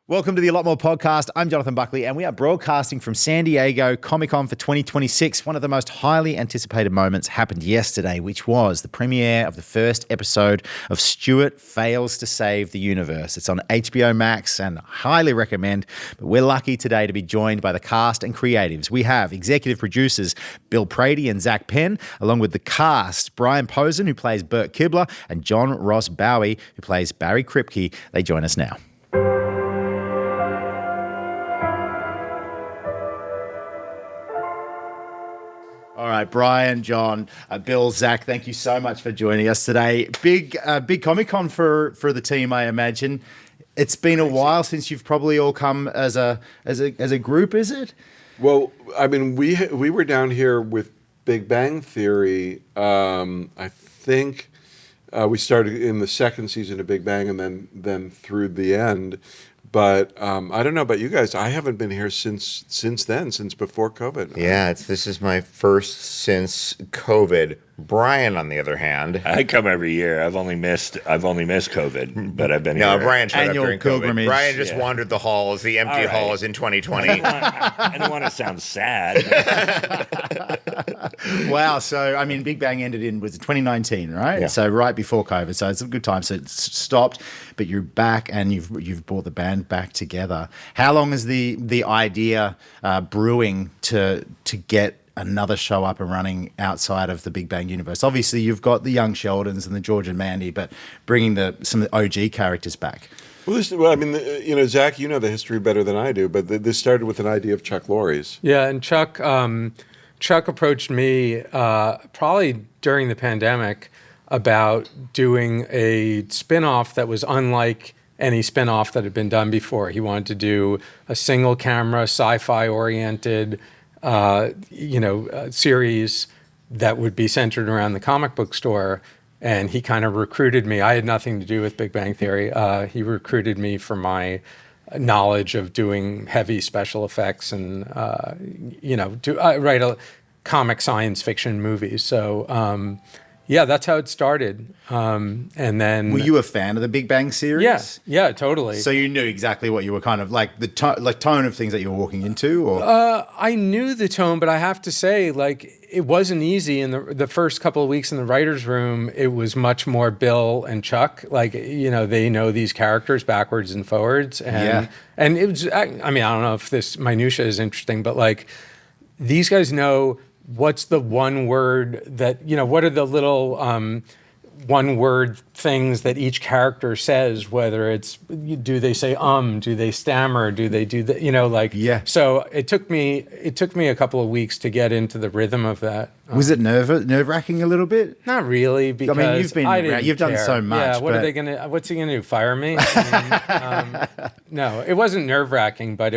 Welcome to the A Lot More podcast. I'm Jonathon Buckley, and we are broadcasting from San Diego Comic-Con for 2026. One of the most highly anticipated moments happened yesterday, which was the premiere of the first episode of Stuart Fails to Save the Universe. It's on HBO Max and highly recommend, but we're lucky today to be joined by the cast and creatives. We have executive producers Bill Prady and Zak Penn, along with the cast, Brian Posehn, who plays Bert Kibler, and Ross Bowie, who plays Barry Kripke. They join us now. All right, Brian, John, Bill, Zak, thank you so much for joining us today. Big Comic-Con for the team, I imagine. It's been a while since you've probably all come as a group, is it? Well, I mean, we were down here with Big Bang Theory. I think we started in the second season of Big Bang, and then through the end. But I don't know about you guys. I haven't been here since then, since before COVID. Yeah, this is my first since COVID. Brian, on the other hand, I come every year. I've only missed COVID, but I've been here. No, Brian showed Annual up during pilgrimage. COVID. Brian just wandered the halls, the empty halls in 2020. I don't want to sound sad. Wow. So, I mean, Big Bang was 2019, right? Yeah. So right before COVID. So it's a good time. So it's stopped, but you're back and you've brought the band back together. How long is the idea brewing to get another show up and running outside of the Big Bang universe? Obviously, you've got the young Sheldons and the George and Mandy, but bringing some of the OG characters back. Well, Zak, you know the history better than I do, but this started with an idea of Chuck Lorre's. Yeah, and Chuck approached me probably during the pandemic about doing a spin-off that was unlike any spin-off that had been done before. He wanted to do a single camera, sci-fi oriented series that would be centered around the comic book store. And he kind of recruited me. I had nothing to do with Big Bang Theory. He recruited me for my knowledge of doing heavy special effects and, write a comic science fiction movies. So, yeah, that's how it started. And then... Were you a fan of the Big Bang series? Yeah, totally. So you knew exactly what you were kind of like, the tone of things that you were walking into? Or I knew the tone, but I have to say, it wasn't easy. In the first couple of weeks in the writer's room, it was much more Bill and Chuck. They know these characters backwards and forwards. And it was, I don't know if this minutia is interesting, but these guys know what's the one word that, what are the little one word things that each character says, whether it's, do they say, do they stammer, do they do that, Yeah. So it took me a couple of weeks to get into the rhythm of that. Was it nerve-wracking a little bit? Not really, because you've done so much. Yeah, what's he gonna do, fire me? No, it wasn't nerve-wracking, but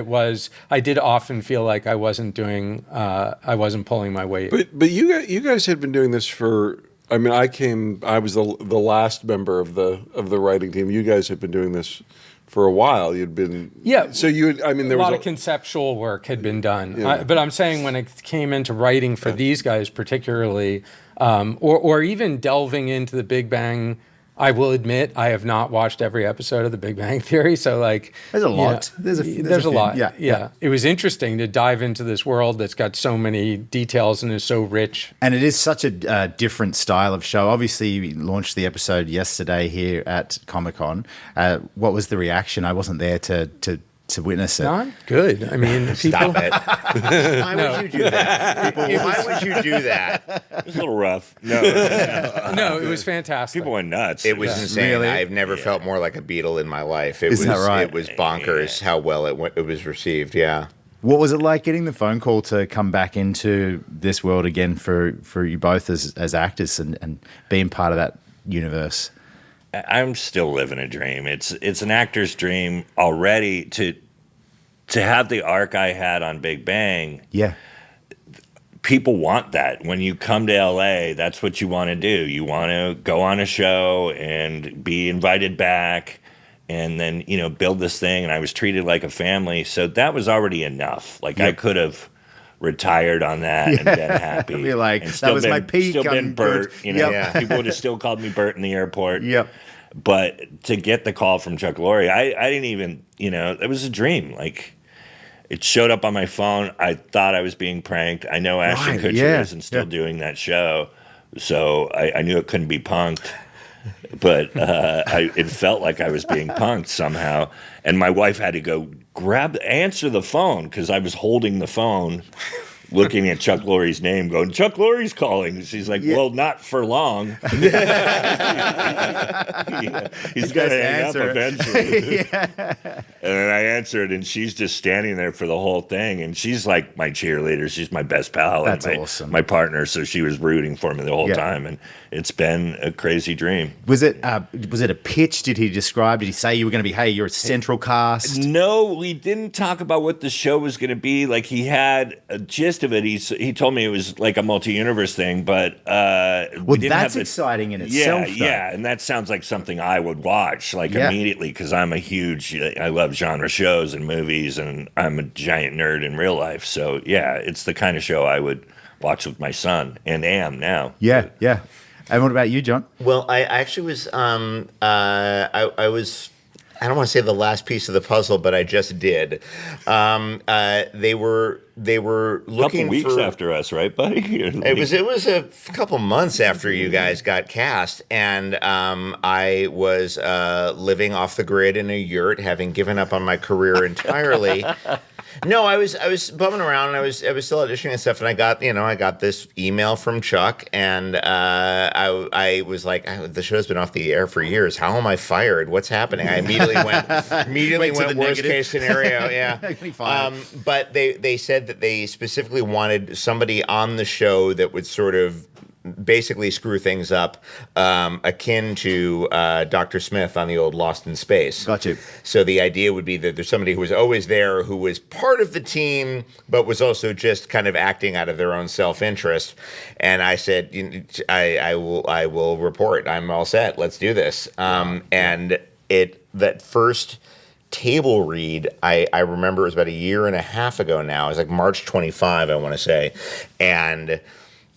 I did often feel like I wasn't pulling my weight. But you guys had been doing this for, I was the last member of the writing team. You guys had been doing this for a while. You'd been... Yeah. So there was a lot of conceptual work had been done. Yeah. But I'm saying when it came into writing for these guys particularly, or even delving into the Big Bang, I will admit I have not watched every episode of the Big Bang Theory. So there's a lot. There's a lot. Yeah. It was interesting to dive into this world that's got so many details and is so rich. And it is such a different style of show. Obviously, you launched the episode yesterday here at Comic-Con. What was the reaction? I wasn't there to witness it. Not good. People... Stop it. Why would you do that? Why would you do that? It was a little rough. No, it was fantastic. People went nuts. It was insane. Really? I've never felt more like a Beatle in my life. Is that right? It was bonkers how well it was received, yeah. What was it like getting the phone call to come back into this world again for you both as actors and being part of that universe? I'm still living a dream. It's an actor's dream already to have the arc I had on Big Bang. Yeah. People want that. When you come to LA, that's what you want to do. You want to go on a show and be invited back and then, build this thing. And I was treated like a family. So that was already enough. I could have retired on that and been happy. Be like, and that was my peak. Still been Bert. Yep. People would have still called me Bert in the airport. Yep. But to get the call from Chuck Lorre, I didn't even, it was a dream. Like, it showed up on my phone. I thought I was being pranked. I know Ashton Kutcher isn't still doing that show, so I knew it couldn't be punked. But it felt like I was being punked somehow. And my wife had to go answer the phone because I was holding the phone, looking at Chuck Lorre's name, going, Chuck Lorre's calling. She's like, well, not for long. He's going to hang up eventually. And then I answered, and she's just standing there for the whole thing. And she's like my cheerleader. She's my best pal. That's and awesome. My partner. So she was rooting for me the whole time. And it's been a crazy dream. Was it a pitch? Did he say you were going to be, hey, you're a central cast? No, we didn't talk about what the show was going to be. Like, he had a gist of it. He told me it was like a multi-universe thing, but that's exciting in itself. Yeah, and that sounds like something I would watch immediately because I love genre shows and movies, and I'm a giant nerd in real life. So yeah, it's the kind of show I would watch with my son and am now. Yeah. And what about you, John? Well, I actually was. I was. I don't want to say the last piece of the puzzle, but I just did. They were looking couple weeks for, after us, right, buddy? It was a couple months after you guys got cast, and I was living off the grid in a yurt, having given up on my career entirely. No, I was bumming around, and I was still auditioning and stuff, and I got this email from Chuck, and I was like, the show's been off the air for years. How am I fired? What's happening? I immediately went worst case scenario. Yeah. But they said that they specifically wanted somebody on the show that would sort of basically screw things up, akin to Dr. Smith on the old Lost in Space. Got you. So the idea would be that there's somebody who was always there, who was part of the team, but was also just kind of acting out of their own self-interest. And I said, I will report. I'm all set. Let's do this. And that first table read, I remember it was about a year and a half ago now. It was like March 25, I want to say. And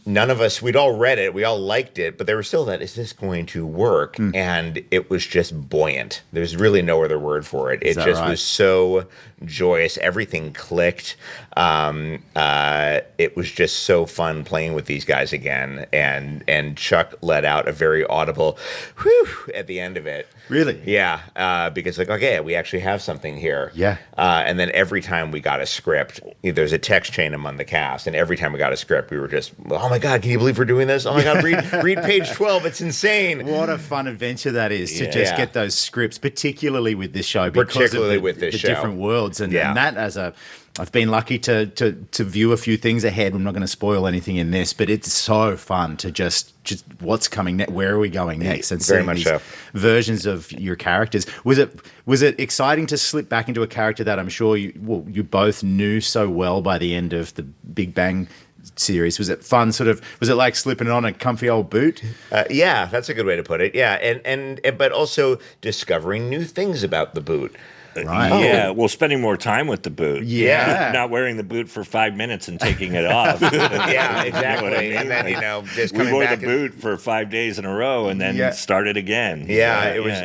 none of us, we'd all read it, we all liked it, but there was still that, is this going to work? And it was just buoyant. There's really no other word for it. It just was so joyous. Everything clicked. It was just so fun playing with these guys again. And Chuck let out a very audible whew at the end of it. Really? Yeah, because okay, we actually have something here. Yeah. And then every time we got a script, there's a text chain among the cast, and every time we got a script, we were just, oh my God, can you believe we're doing this? Oh my God, read page 12. It's insane. What a fun adventure that is to just get those scripts, particularly with this show, because of the different worlds. And that I've been lucky to view a few things ahead. I'm not going to spoil anything in this, but it's so fun to just what's coming next, where are we going next, and very seeing much these so. versions of your characters. Was it exciting to slip back into a character that I'm sure you both knew so well by the end of the Big Bang series? Was it fun? Was it like slipping on a comfy old boot? Yeah, that's a good way to put it. Yeah, and but also discovering new things about the boot. Right. Yeah, well, spending more time with the boot. Yeah. Not wearing the boot for 5 minutes and taking it off. Yeah, exactly. You know what I mean? And then, just coming we wore back. the boot for 5 days in a row and then started again. Yeah, it was.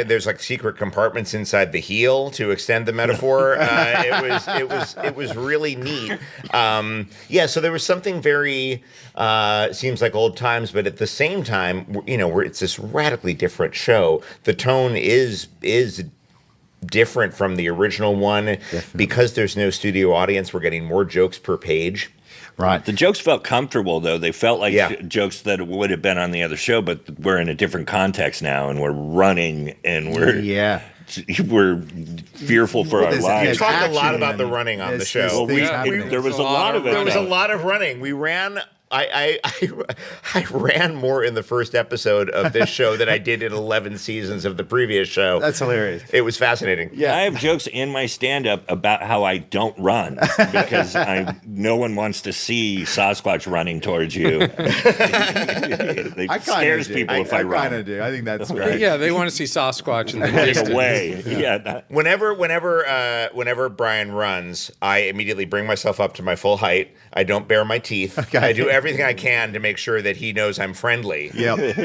There's like secret compartments inside the heel to extend the metaphor. It was really neat. So there was something very seems like old times, but at the same time, where it's this radically different show. The tone is different from the original one. Definitely. Because there's no studio audience. We're getting more jokes per page. Right. The jokes felt comfortable, though. They felt like jokes that would have been on the other show, but we're in a different context now, and we're running, and we're fearful for our lives. We talk a lot about the running on the show. There was a lot of it. There was a lot of running. We ran. I ran more in the first episode of this show than I did in 11 seasons of the previous show. That's hilarious. It was fascinating. Yeah, I have jokes in my stand-up about how I don't run because no one wants to see Sasquatch running towards you. It scares people if I run. I kind of do. I think that's great. Yeah, they want to see Sasquatch in the distance. Away. Yeah. Whenever Brian runs, I immediately bring myself up to my full height. I don't bare my teeth. Okay. I do everything I can to make sure that he knows I'm friendly. Yep. And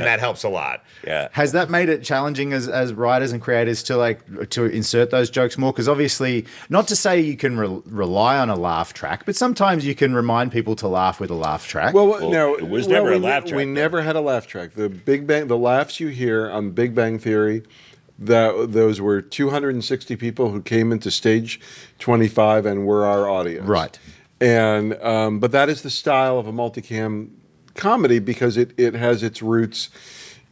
that helps a lot. Yeah. Has that made it challenging as writers and creators to insert those jokes more? Because obviously, not to say you can rely on a laugh track, but sometimes you can remind people to laugh with a laugh track. Well, no, it was never a laugh track, We though. never had a laugh track. The laughs you hear on Big Bang Theory, those were 260 people who came into stage 25 and were our audience. Right. And but that is the style of a multicam comedy because it has its roots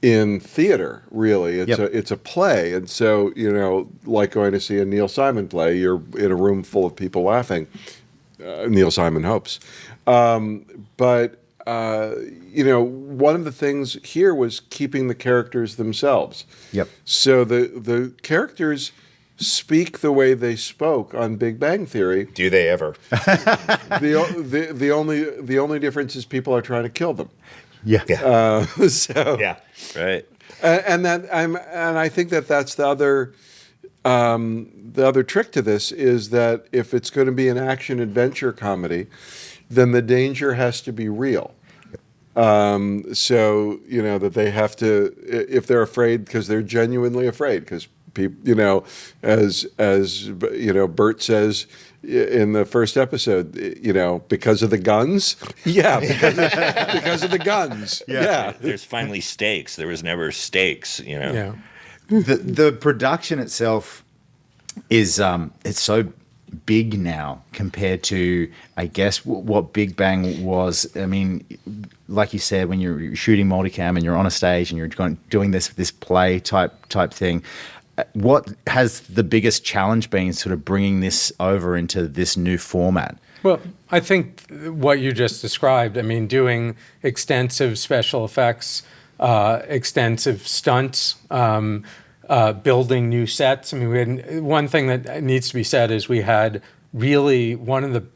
in theater. Really, it's a play, and so like going to see a Neil Simon play, you're in a room full of people laughing. Neil Simon hopes, but. One of the things here was keeping the characters themselves. Yep. So the characters speak the way they spoke on Big Bang Theory. Do they ever? The only difference is people are trying to kill them. Yeah. Yeah. Right. And I think that's the other trick to this is that if it's going to be an action adventure comedy, then the danger has to be real. So that they have to, if they're afraid, because they're genuinely afraid, because people, as Bert says in the first episode, because of the guns. Yeah, because of the guns. Yeah. There's finally stakes. There was never stakes. Yeah. The production itself is it's so big now compared to, I guess, what Big Bang was. I mean, like you said, when you're shooting multicam and you're on a stage and you're doing this play type thing, what has the biggest challenge been sort of bringing this over into this new format? Well, I think what you just described, I mean, doing extensive special effects, extensive stunts, building new sets. I mean, one thing that needs to be said is we had really one of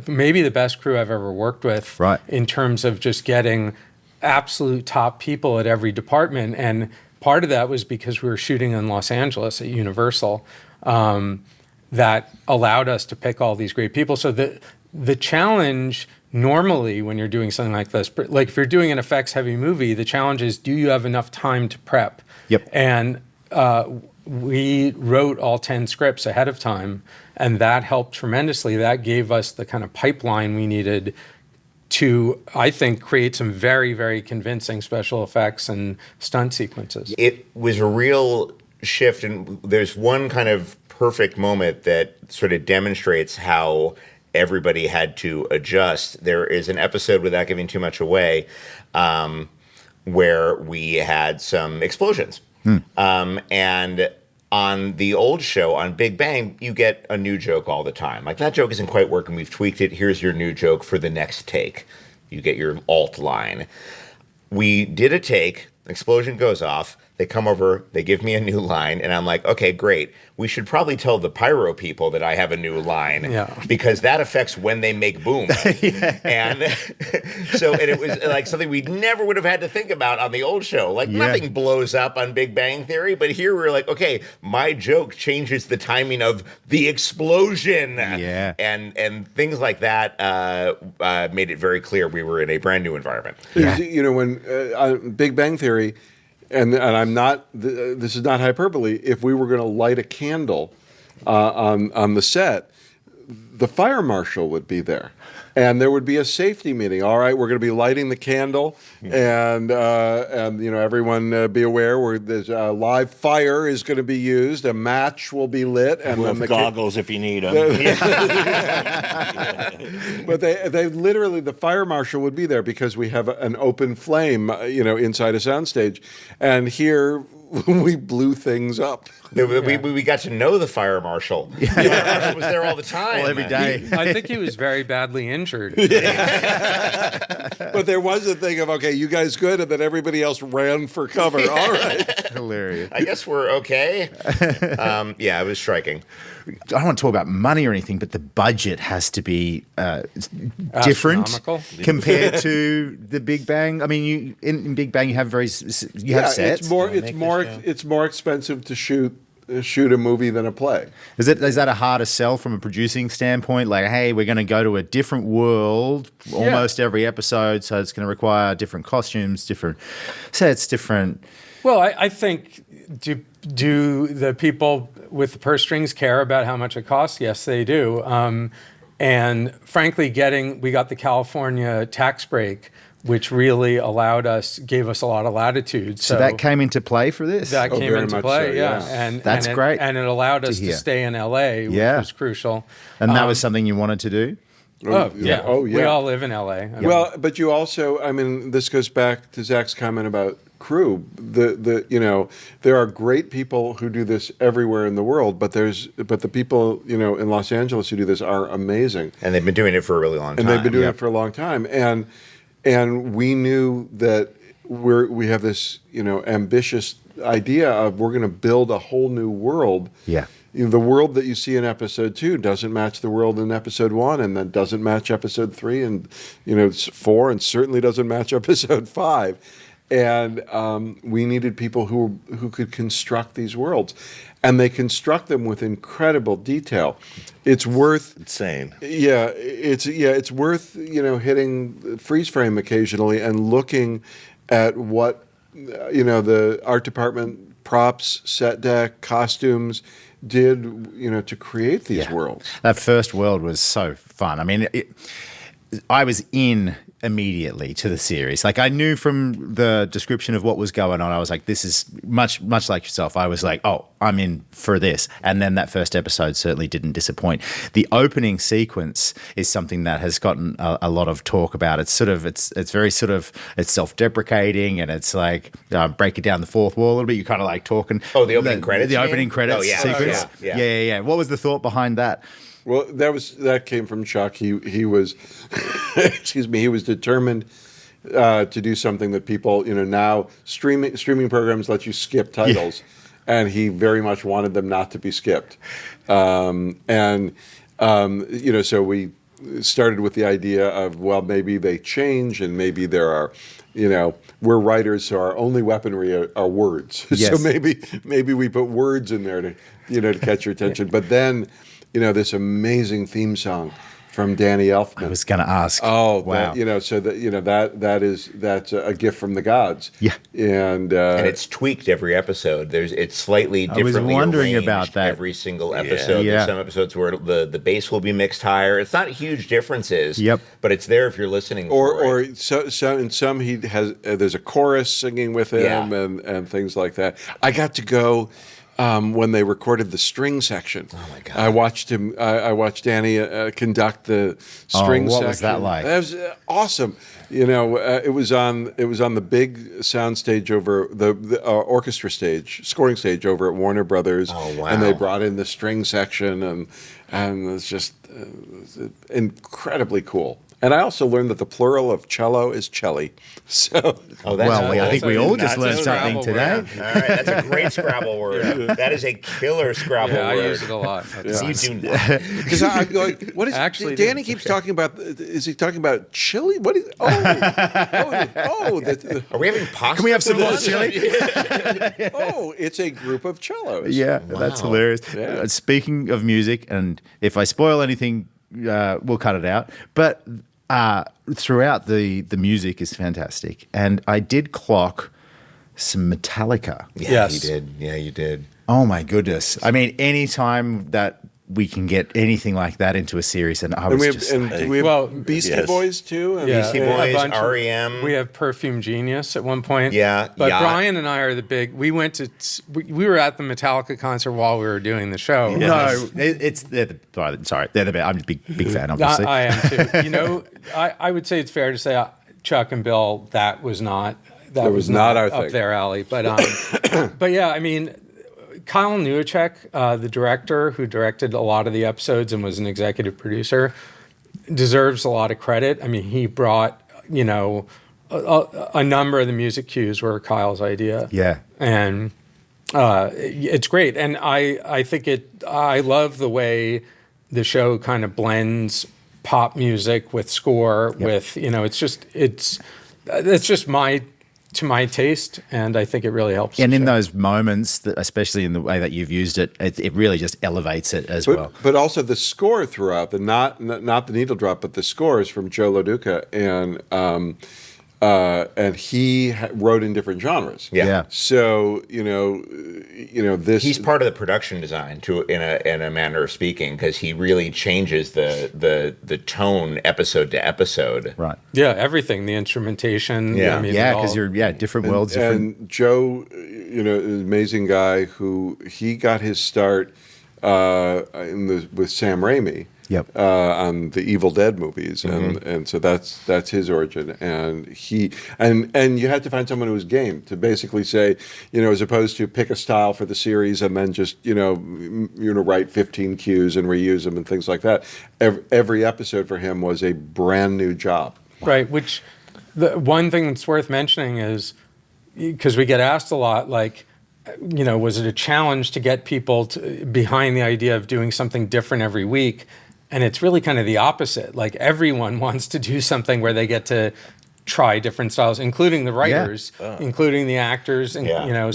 maybe the best crew I've ever worked with, right, in terms of just getting absolute top people at every department. And part of that was because we were shooting in Los Angeles at Universal, that allowed us to pick all these great people. So the challenge normally when you're doing something like this, like if you're doing an effects heavy movie, the challenge is, do you have enough time to prep? Yep. And we wrote all 10 scripts ahead of time, and that helped tremendously. That gave us the kind of pipeline we needed to, I think, create some very, very convincing special effects and stunt sequences. It was a real shift, and there's one kind of perfect moment that sort of demonstrates how everybody had to adjust. There is an episode, without giving too much away, where we had some explosions. And on the old show, on Big Bang, you get a new joke all the time. Like, that joke isn't quite working, we've tweaked it, here's your new joke for the next take. You get your alt line. We did a take, explosion goes off, they come over, they give me a new line, and I'm like, okay, great. We should probably tell the pyro people that I have a new line, because that affects when they make boom. And so it was like something we never would have had to think about on the old show. Like, nothing blows up on Big Bang Theory, but here we're like, okay, my joke changes the timing of the explosion. Yeah. And things like that made it very clear we were in a brand new environment. When Big Bang Theory, and I'm not, this is not hyperbole, if we were going to light a candle on the set, the fire marshal would be there. And there would be a safety meeting. All right, we're going to be lighting the candle, and everyone be aware where there's a live fire is going to be used. A match will be lit, and We'll then have goggles if you need them. But they literally, the fire marshal would be there because we have an open flame, inside a soundstage, and here we blew things up. We got to know the fire marshal. The fire marshal was there all the time. Well, every day. I think he was very badly injured. But there was a thing of, okay, you guys good, and then everybody else ran for cover. All right. Hilarious. I guess we're okay. It was striking. I don't want to talk about money or anything, but the budget has to be different Astronomical. compared to the Big Bang. I mean, in Big Bang you have have sets. It's more expensive to shoot shoot a movie than a play. Is that a harder sell from a producing standpoint? Like, hey, we're going to go to a different world almost every episode, so it's going to require different costumes, different sets, different. Well, I think do the people with the purse strings care about how much it costs? Yes, they do. And frankly, we got the California tax break, which really gave us a lot of latitude. So that came into play for this? That came very into much play, so, yeah. yeah. And That's great And it allowed us to to hear. stay in LA, which was crucial. And that was something you wanted to do? Oh, yeah. Oh, yeah. We all live in LA. Well, but you also, I mean, this goes back to Zak's comment about crew. There are great people who do this everywhere in the world, but the people, in Los Angeles who do this are amazing. And they've been doing it for a really long time. And they've been doing it for a long time. And we knew that we have this, ambitious idea of we're going to build a whole new world. Yeah. The world that you see in episode 2 doesn't match the world in episode 1, and then doesn't match episode 3 and 4, and certainly doesn't match episode 5. And we needed people who could construct these worlds, and they construct them with incredible detail. It's worth Insane. Yeah, it's worth hitting freeze frame occasionally and looking at what the art department, props, set deck, costumes did to create these worlds. That first world was so fun. I mean, I was in immediately to the series. Like, I knew from the description of what was going on, I was like, this is much like yourself. I was like, oh, I'm in for this. And then that first episode certainly didn't disappoint. The opening sequence is something that has gotten a lot of talk about. It's very it's self-deprecating, and it's like breaking down the fourth wall a little bit. You're kind of like talking. Oh, the opening credits? The opening credits sequence. Yeah. What was the thought behind that? Well, that came from Chuck. He was, excuse me, he was determined to do something that people, now streaming programs let you skip titles, and he very much wanted them not to be skipped. So we started with the idea of, well, maybe they change, and maybe there are, we're writers, so our only weaponry are words. Yes. So maybe we put words in there to catch your attention. But then, this amazing theme song from Danny Elfman. I was going to ask. Oh, wow. That's a gift from the gods. Yeah. And it's tweaked every episode. It's slightly differently wondering arranged about that. every single episode. Yeah. There's some episodes where the bass will be mixed higher. It's not huge differences. Yep. But it's there if you're listening. or in some he has there's a chorus singing with him and things like that. I got to go. When they recorded the string section. Oh my God! I watched him. I watched Danny conduct the string section. What was that like? That was awesome. It was on the big sound stage over the orchestra stage, scoring stage over at Warner Brothers. Oh wow! And they brought in the string section, and it's just incredibly cool. And I also learned that the plural of cello is celli. So, that's I think we all just learned a something Scrabble today. word. All right, that's a great Scrabble word. That is a killer Scrabble Yeah, I word. use it a lot. You do not. because I'm going, what is Actually, Danny keeps talking about? Is he talking about chili? What is? Are we having pasta? Can we have some for more lunch? chili? it's a group of cellos. Yeah, that's hilarious. Yeah. Speaking of music, and if I spoil anything, we'll cut it out. But throughout the music is fantastic, and I did clock some Metallica. Yeah, Yes. you did. Yeah, you did. Oh my goodness! I mean, any time that we can get anything like that into a series, and I And was we have, just and we have Well, Beastie yes. Boys too. And, Yeah. Beastie A Boys, bunch of- REM. We have Perfume Genius at one point. Yeah, But Yacht. Brian and I are the big. We went to. We were at the Metallica concert while we were doing the show. no. They're the best. I'm a big fan, obviously. I am too. I would say it's fair to say Chuck and Bill. That was not not our up thing. their alley. But but yeah, I mean, Kyle Newacek, the director who directed a lot of the episodes and was an executive producer, deserves a lot of credit. I mean, he brought a number of the music cues were Kyle's idea. Yeah. And it's great. And I think I love the way the show kind of blends pop music with score with, it's just my to my taste, and I think it really helps. And the in show. those moments, especially in the way that you've used it, it really just elevates it as well. But also the score throughout, not the needle drop, but the score is from Joe LaDuca, and he wrote in different genres. Yeah. So this. He's part of the production design, in a manner of speaking, because he really changes the tone episode to episode. Right. Yeah, everything, the instrumentation. Yeah. I mean, Yeah, it all- because different worlds, different. And Joe, an amazing guy who he got his start with Sam Raimi. Yep. On the Evil Dead movies, and so that's his origin, and you had to find someone who was game to basically say, as opposed to pick a style for the series and then just write 15 cues and reuse them and things like that. Every episode for him was a brand new job. Right, which the one thing that's worth mentioning is, because we get asked a lot, like, was it a challenge to get people behind the idea of doing something different every week? And it's really kind of the opposite. Like, everyone wants to do something where they get to try different styles, including the writers, including the actors, and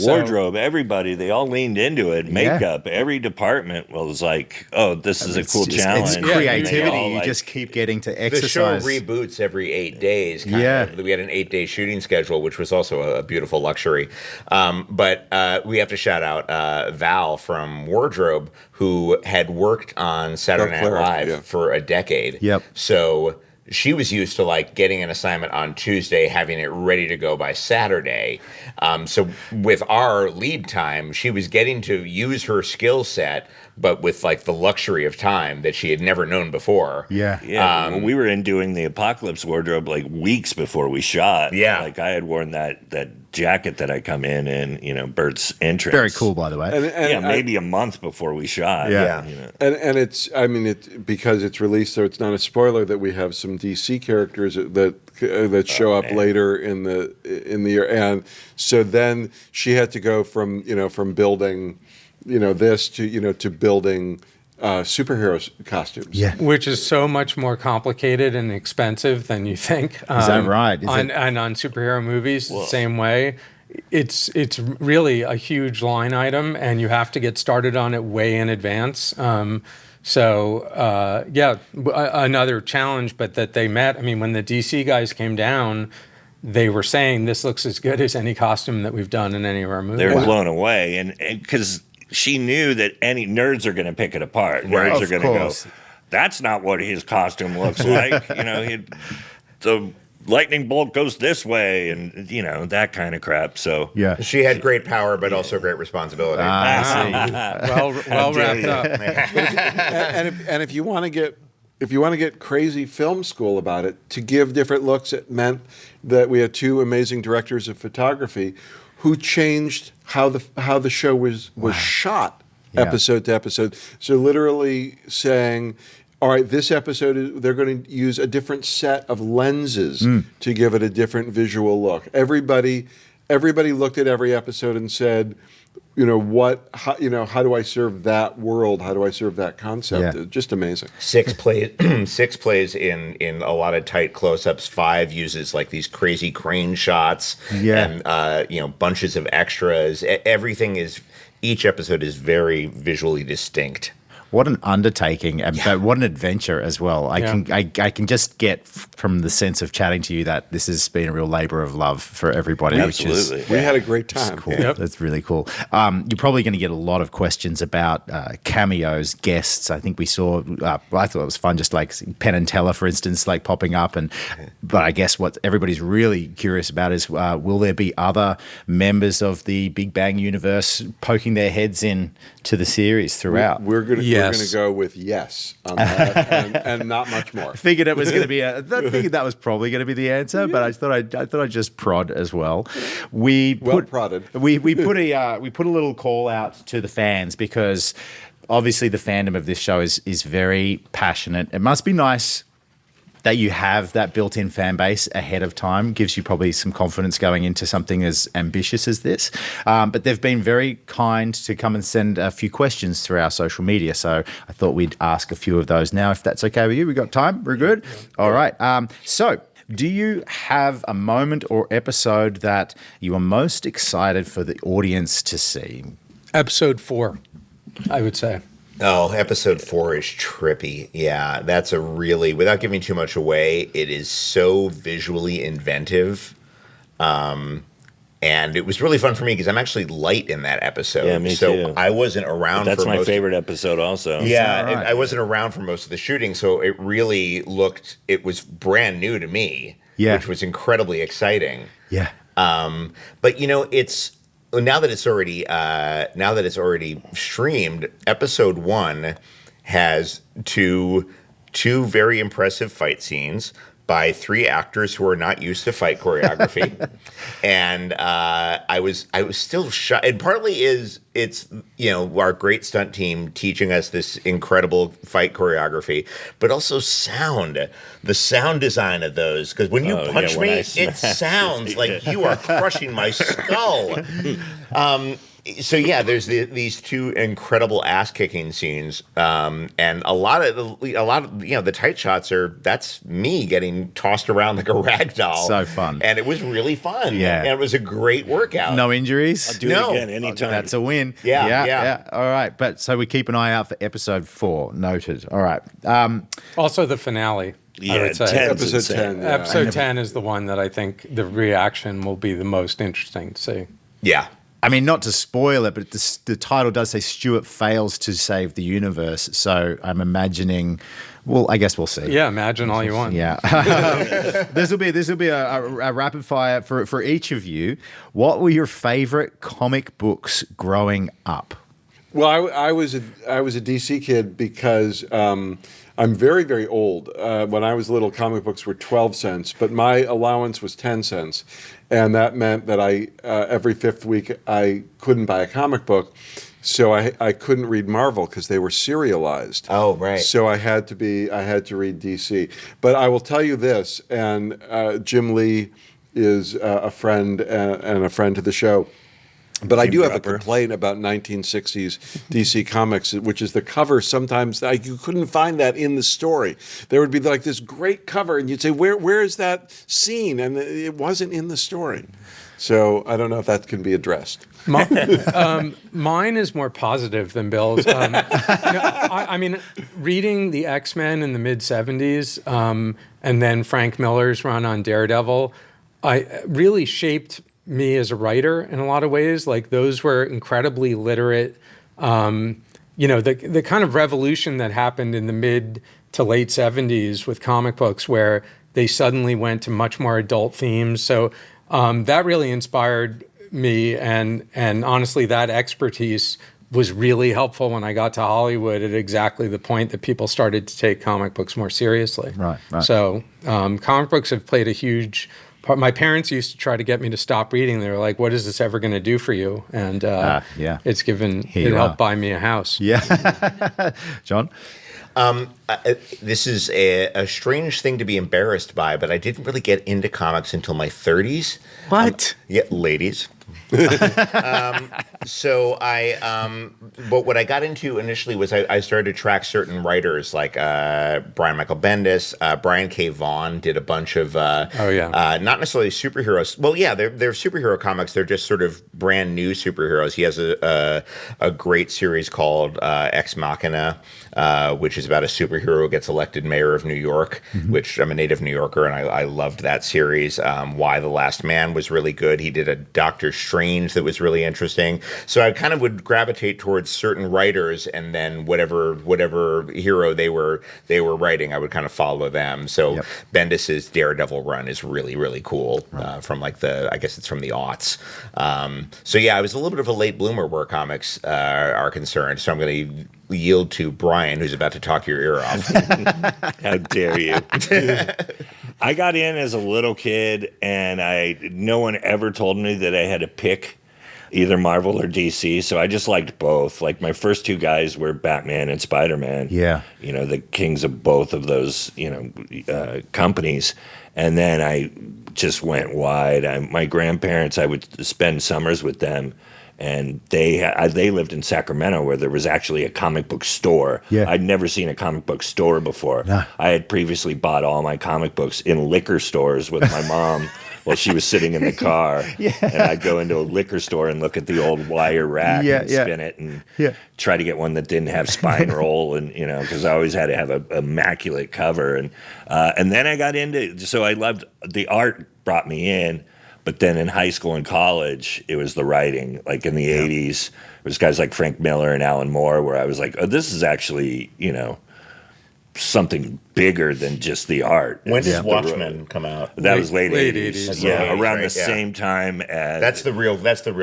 Wardrobe, everybody, they all leaned into it. Makeup, every department was like, "Oh, this is a cool challenge." It's creativity. All, You like, just keep getting to The show exercise. reboots every 8 days. Kind Yeah. of. We had an 8-day shooting schedule, which was also a beautiful luxury. But we have to shout out Val from Wardrobe, who had worked on Saturday Night Claire, Live for a decade. Yep. So she was used to like getting an assignment on Tuesday, having it ready to go by Saturday. So with our lead time, she was getting to use her skill set, but with like the luxury of time that she had never known before. Yeah. Yeah, when we were in doing the Apocalypse wardrobe like weeks before we shot. Yeah. Like I had worn that jacket that I come in, Bert's entrance. Very cool, by the way. And maybe a month before we shot. Yeah. And it's, because it's released, so it's not a spoiler that we have some DC characters that show up later in the year, and so then she had to go from building, this to building superhero costumes. Yeah. which is so much more complicated and expensive than you think. Is that right? And on superhero movies, the same way. It's really a huge line item, and you have to get started on it way in advance. Another challenge, but that they met. I mean, when the DC guys came down, they were saying this looks as good as any costume that we've done in any of our movies. They were blown away. And because she knew that any nerds are going to pick it apart. Nerds are going to go, that's not what his costume looks like. The lightning bolt goes this way, and that kind of crap. So Yeah. She had great power, but also great responsibility. well wrapped up. and if you want to get crazy film school about it, to give different looks, it meant that we had two amazing directors of photography who changed how the show was shot episode to episode. So literally saying, all right, this episode they're going to use a different set of lenses to give it a different visual look. Everybody looked at every episode and said, how do I serve that world? How do I serve that concept? Yeah. Just amazing. Six plays in a lot of tight close-ups. 5 uses like these crazy crane shots, and bunches of extras. Each episode is very visually distinct. What an undertaking, but what an adventure as well. I can just get from the sense of chatting to you that this has been a real labor of love for everybody. Absolutely. We had a great time. Cool. That's really cool. You're probably going to get a lot of questions about cameos, guests. I think we saw. I thought it was fun, just like Penn and Teller, for instance, like popping up. But I guess what everybody's really curious about is will there be other members of the Big Bang universe poking their heads in to the series throughout? We're going Yes. to go with yes on that, and not much more. I figured it was going to be I figured that was probably going to be the answer, but I thought I'd just prod as well. Prodded. We put a little call out to the fans, because obviously the fandom of this show is very passionate. It must be nice that you have that built-in fan base ahead of time. Gives you probably some confidence going into something as ambitious as this. But they've been very kind to come and send a few questions through our social media. So I thought we'd ask a few of those now, if that's okay with you. We got time? We're good? All right. So Do you have a moment or episode that you are most excited for the audience to see? Episode 4, I would say. Oh, episode 4 is trippy. Yeah, that's a really, without giving too much away, it is so visually inventive. And it was really fun for me because I'm actually light in that episode. Yeah, me so too. I wasn't around That's for my most favorite episode also. Yeah, All right. and I wasn't around for most of the shooting, so it really looked, it was brand new to me, Yeah. which was incredibly exciting. Yeah. But you know, it's now that it's already streamed. Episode 1 has two very impressive fight scenes by 3 actors who are not used to fight choreography, and I was still shocked. And partly it's our great stunt team teaching us this incredible fight choreography, but also the sound design of those, because when you punch me, it sounds like you are crushing my skull. So yeah, there's these 2 incredible ass kicking scenes, and a lot of the tight shots that's me getting tossed around like a rag doll. So fun. And it was really fun. Yeah. And it was a great workout. No injuries? Do it again anytime. That's a win. Yeah. All right. But so we keep an eye out for episode 4. Noted. All right. Also, the finale. I Yeah, would say. 10's Episode insane. 10. Yeah. Episode 10 is the one that I think the reaction will be the most interesting to see. Yeah. I mean, not to spoil it, but the title does say Stuart fails to save the universe. So I'm imagining, well, I guess we'll see. Yeah, imagine all you want. Yeah. This will be a rapid fire for each of you. What were your favorite comic books growing up? Well, I was a DC kid because I'm very, very old. When I was little, comic books were 12 cents, but my allowance was 10 cents. And that meant that every 5th week, I couldn't buy a comic book. So I couldn't read Marvel because they were serialized. Oh, right. So I had to read DC. But I will tell you this, and Jim Lee is a friend and a friend to the show. But I do have a complaint about 1960s DC Comics, which is the cover. Sometimes you couldn't find that in the story. There would be like this great cover, and you'd say, "Where is that scene?" And it wasn't in the story. So I don't know if that can be addressed. Mine is more positive than Bill's. I mean, reading the X-Men in the mid-'70s and then Frank Miller's run on Daredevil, really shaped me as a writer in a lot of ways. Like, those were incredibly literate. The kind of revolution that happened in the mid to late 70s with comic books, where they suddenly went to much more adult themes. So that really inspired me, and honestly, that expertise was really helpful when I got to Hollywood at exactly the point that people started to take comic books more seriously. Right. So comic books have played a huge part. My parents used to try to get me to stop reading. They were like, "What is this ever going to do for you?" And it helped buy me a house. Yeah. John? This is a strange thing to be embarrassed by, but I didn't really get into comics until my 30s. What? Yeah, ladies. So but what I got into initially was I started to track certain writers like Brian Michael Bendis, Brian K. Vaughan did a bunch of not necessarily superheroes. Well, yeah, they're superhero comics. They're just sort of brand new superheroes. He has a great series called Ex Machina, which is about a superhero who gets elected mayor of New York, which I'm a native New Yorker, and I loved that series. Why the Last Man was really good. He did a Doctor Strange that was really interesting. So I kind of would gravitate towards certain writers, and then whatever hero they were writing, I would kind of follow them. So Bendis's Daredevil run is really, really cool from I guess it's from the aughts. So yeah, I was a little bit of a late bloomer where comics are concerned. So I'm going to yield to Brian, who's about to talk your ear off. How dare you? I got in as a little kid, and no one ever told me that I had to pick either Marvel or DC, so I just liked both. Like, my first 2 guys were Batman and Spider-Man. Yeah. The kings of both of those, companies. And then I just went wide. My grandparents, I would spend summers with them, And they lived in Sacramento, where there was actually a comic book store. Yeah. I'd never seen a comic book store before. No. I had previously bought all my comic books in liquor stores with my mom while she was sitting in the car. And I'd go into a liquor store and look at the old wire rack and spin it and try to get one that didn't have spine roll, and because I always had to have a immaculate cover. And then I got into, so I loved the art, brought me in. But then in high school and college, it was the writing. Like in the 80s, it was guys like Frank Miller and Alan Moore, where I was like, oh, this is actually, something bigger than just the art. When does Watchmen come out? That was late 80s. 80s. Yeah, Late 80s, around right? the same time as... That's the real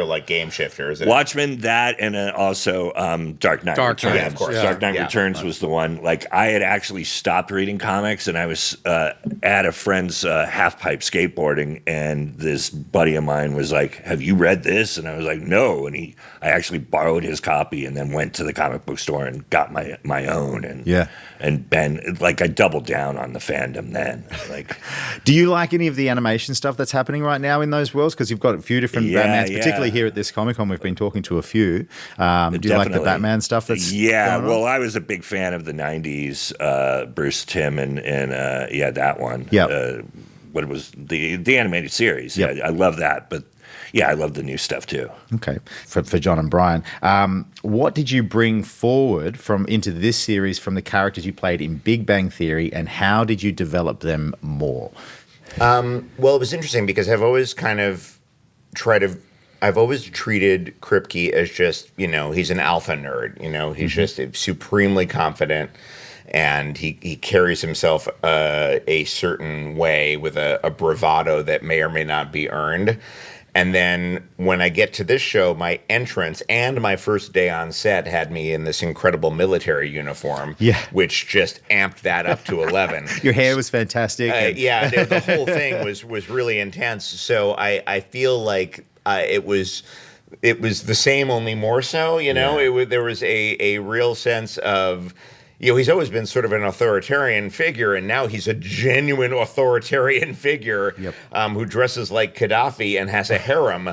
like game shifter, isn't it? Watchmen, that, and then also Dark Knight Dark Returns. Knight, of course. Dark Knight Yeah. Returns was the one. Like, I had actually stopped reading comics, and I was at a friend's half-pipe skateboarding, and this buddy of mine was like, have you read this? And I was like, no. And I actually borrowed his copy and then went to the comic book store and got my own. And Ben, like, I doubled down on the fandom then. Like, Do you like any of the animation stuff that's happening right now in those worlds? Because you've got a few different Batmans, particularly here at this Comic-Con. We've been talking to a few. Do you like the Definitely. Batman stuff that's going on? Well, I was a big fan of the 90s, Bruce Timm and that one. Yep. What it was, the animated series. Yep. Yeah, I love that. But yeah, I love the new stuff too. Okay, for John and Brian, what did you bring forward into this series from the characters you played in Big Bang Theory, and how did you develop them more? Well, it was interesting because I've always treated Kripke as just, he's an alpha nerd. He's just supremely confident, and he carries himself a certain way with a bravado that may or may not be earned. And then when I get to this show, my entrance and my first day on set had me in this incredible military uniform, which just amped that up to 11. Your hair was fantastic. The whole thing was really intense. So I feel like it was the same, only more so. There was a real sense of, he's always been sort of an authoritarian figure, and now he's a genuine authoritarian figure who dresses like Gaddafi and has a harem.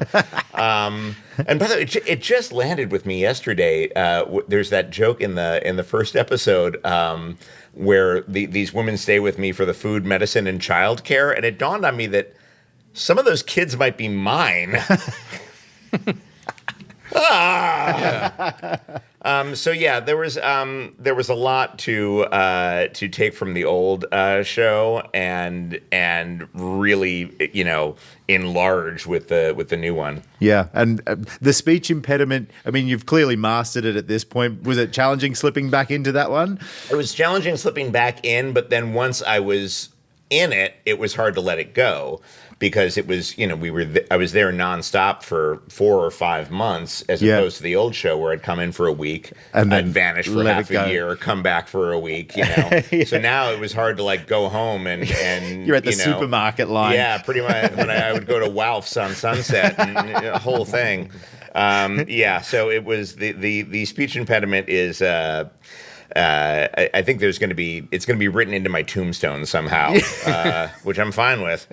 And by the way, it just landed with me yesterday. There's that joke in the first episode where these women stay with me for the food, medicine, and childcare, and it dawned on me that some of those kids might be mine. There was a lot to take from the old show and really enlarge with the new one. Yeah, and the speech impediment, I mean, you've clearly mastered it at this point. Was it challenging slipping back into that one? It was challenging slipping back in, but then once I was in it, it was hard to let it go. Because it was, I was there nonstop for 4 or 5 months, as opposed to the old show where I'd come in for a week, and then I'd vanish for half a year, come back for a week, So now it was hard to go home and you're at the supermarket line. Yeah, pretty much. When I would go to Walf's on Sunset, and the whole thing. So it was the speech impediment is. I think it's going to be written into my tombstone somehow, which I'm fine with.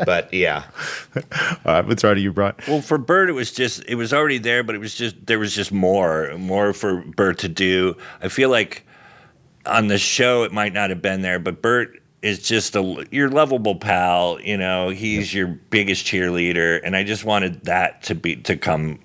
But yeah. All right, let's throw to you, Brian. Well, for Bert, it was already there, but there was just more for Bert to do. I feel like on the show it might not have been there, but Bert is just your lovable pal. He's your biggest cheerleader, and I just wanted that to come.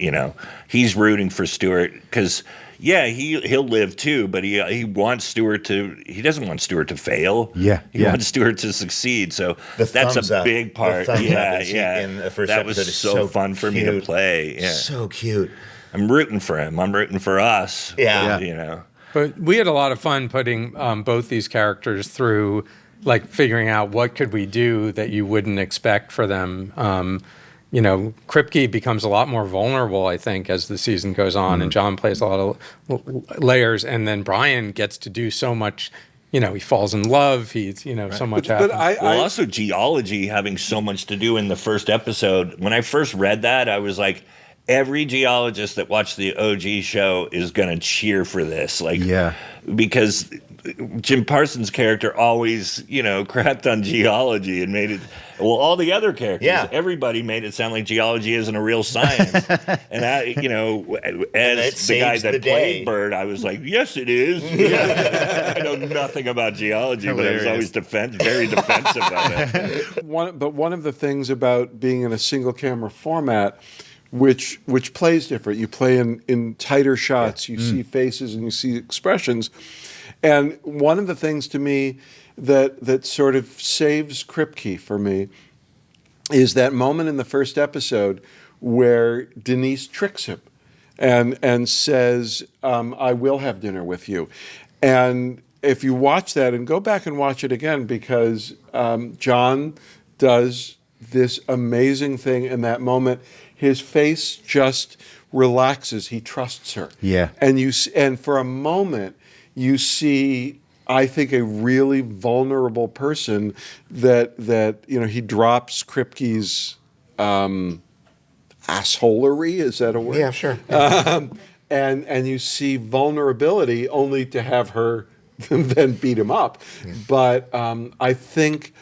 He's rooting for Stuart because. Yeah, he'll live too, but he wants Stuart to. He doesn't want Stuart to fail. Yeah, he wants Stuart to succeed. So that's a big part. Yeah. In the first that was episode so fun for me to play. Yeah, so cute. I'm rooting for him. I'm rooting for us. Yeah. But we had a lot of fun putting both these characters through, figuring out what could we do that you wouldn't expect for them. Kripke becomes a lot more vulnerable, I think, as the season goes on, and John plays a lot of layers, and then Brian gets to do so much. He falls in love. He's, so much happens. Also geology having so much to do in the first episode. When I first read that, I was like, every geologist that watched the OG show is going to cheer for this. Because Jim Parsons' character always, crapped on geology and made it. Well, all the other characters, everybody made it sound like geology isn't a real science. And as the guy that played Bird, I was like, yes, it is. I know nothing about geology, but I was always very defensive of it. One of the things about being in a single camera format, which plays different. You play in tighter shots. You see faces and you see expressions. And one of the things to me that sort of saves Kripke for me is that moment in the first episode where Denise tricks him and says, I will have dinner with you. And if you watch that, and go back and watch it again, because John does this amazing thing in that moment. His face just relaxes. He trusts her. Yeah. And for a moment, you see, I think, a really vulnerable person that he drops Kripke's assholery. Is that a word? Yeah, sure. And you see vulnerability only to have her then beat him up. Yeah. But I think,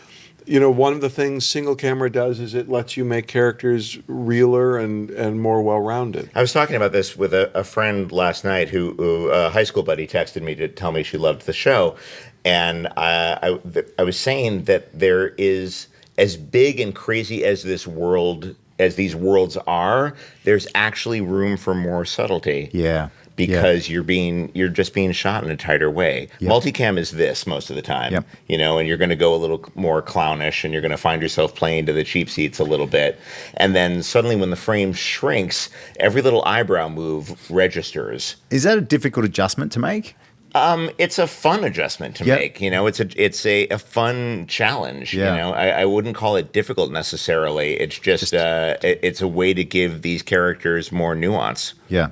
one of the things single camera does is it lets you make characters realer and more well-rounded. I was talking about this with a friend last night who a high school buddy texted me to tell me she loved the show. And I was saying that there is, as big and crazy as this world, as these worlds are, there's actually room for more subtlety. Yeah. Because you're just being shot in a tighter way. Yep. Multicam is this most of the time, and you're going to go a little more clownish, and you're going to find yourself playing to the cheap seats a little bit, and then suddenly when the frame shrinks, every little eyebrow move registers. Is that a difficult adjustment to make? It's a fun adjustment to make. It's a fun challenge. I wouldn't call it difficult necessarily. It's just it's a way to give these characters more nuance. Yeah.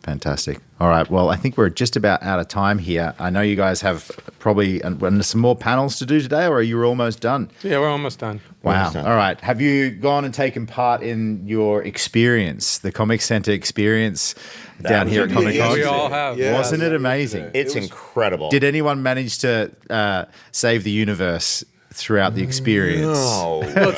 Fantastic. All right. Well, I think we're just about out of time here. I know you guys have probably some more panels to do today, or are you almost done? Yeah, we're almost done. Wow. All right. Have you gone and taken part in your experience, the Comic Center experience down here at Comic Con? We all have. Yeah, wasn't it amazing? It's incredible. Did anyone manage to save the universe throughout the experience? No. Well,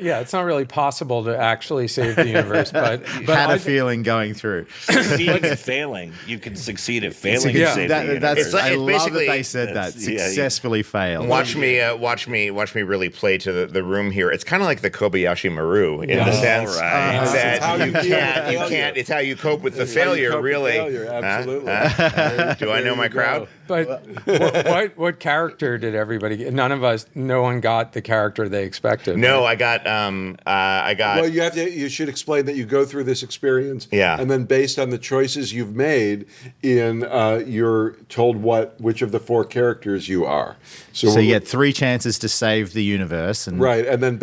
it's not really possible to actually save the universe, but had a feeling going through. Succeeding at failing. You can succeed at failing and save the universe. I love that they said that. Successfully fail. Watch me really play to the room here. It's kind of like the Kobayashi Maru in the sense that you can't. It's how you cope with the failure. Really. Absolutely. Do I know my crowd? But what character did everybody get? No one got the character they expected. No, I got. Well, you should explain that you go through this experience, yeah, and then based on the choices you've made, you're told which of the four characters you are. So you get 3 chances to save the universe, and right, and then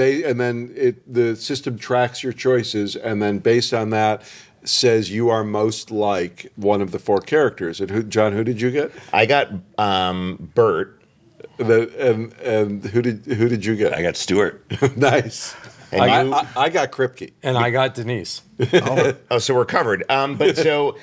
the system tracks your choices, and then based on that, says you are most like one of the 4 characters. And John, who did you get? I got Bert. And who did you get? I got Stuart. Nice. And I got Kripke. And I got Denise. Oh, so we're covered. So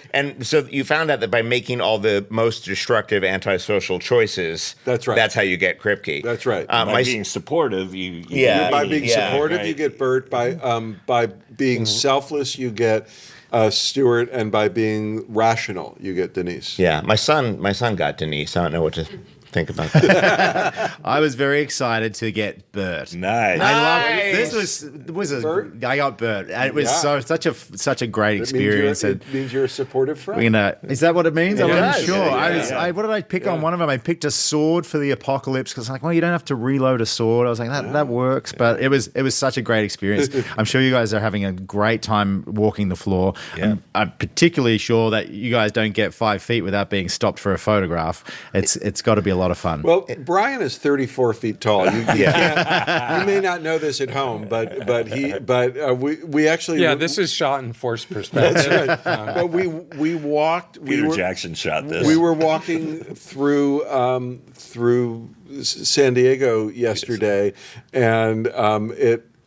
you found out that by making all the most destructive antisocial choices, that's right. That's how you get Kripke. That's right. By being supportive, you by being supportive, right. You get Bert. By being selfless, you get Stuart, and by being rational, you get Denise. Yeah, my son got Denise. I don't know what to think about that. I was very excited to get Bert. Nice. I love it. I got Bert. It was such a great experience. It means you're a supportive friend. Is that what it means? I wasn't sure. Yeah. What did I pick on one of them? I picked a sword for the apocalypse because I'm like, well, you don't have to reload a sword. I was like, that works. But it was such a great experience. I'm sure you guys are having a great time walking the floor. Yeah. I'm particularly sure that you guys don't get 5 feet without being stopped for a photograph. It's got to be a lot of fun. Well, Brian is 34 feet tall. You may not know this at home, but we actually. Yeah, this is shot in forced perspective. That's right. But we walked. Peter Jackson shot this. We were walking through San Diego yesterday, and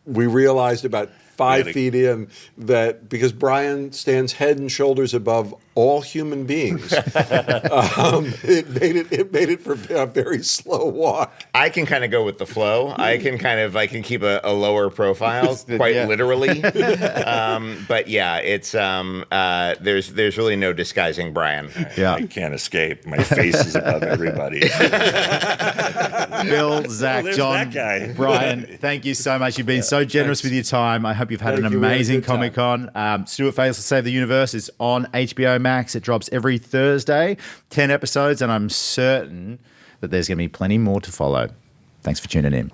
we realized about 5 feet in that because Brian stands head and shoulders above all human beings. It made it for a very slow walk. I can kind of go with the flow. I can keep a lower profile, quite literally. But yeah, it's there's really no disguising Brian. Yeah. I can't escape. My face is above everybody. Bill, Zach, there's John, that guy. Brian, thank you so much. You've been so generous with your time. I hope you've had Thank an you. We had a amazing good time. Comic-Con. Stuart Fails to Save the Universe is on HBO Max. It drops every Thursday, 10 episodes, and I'm certain that there's going to be plenty more to follow. Thanks for tuning in.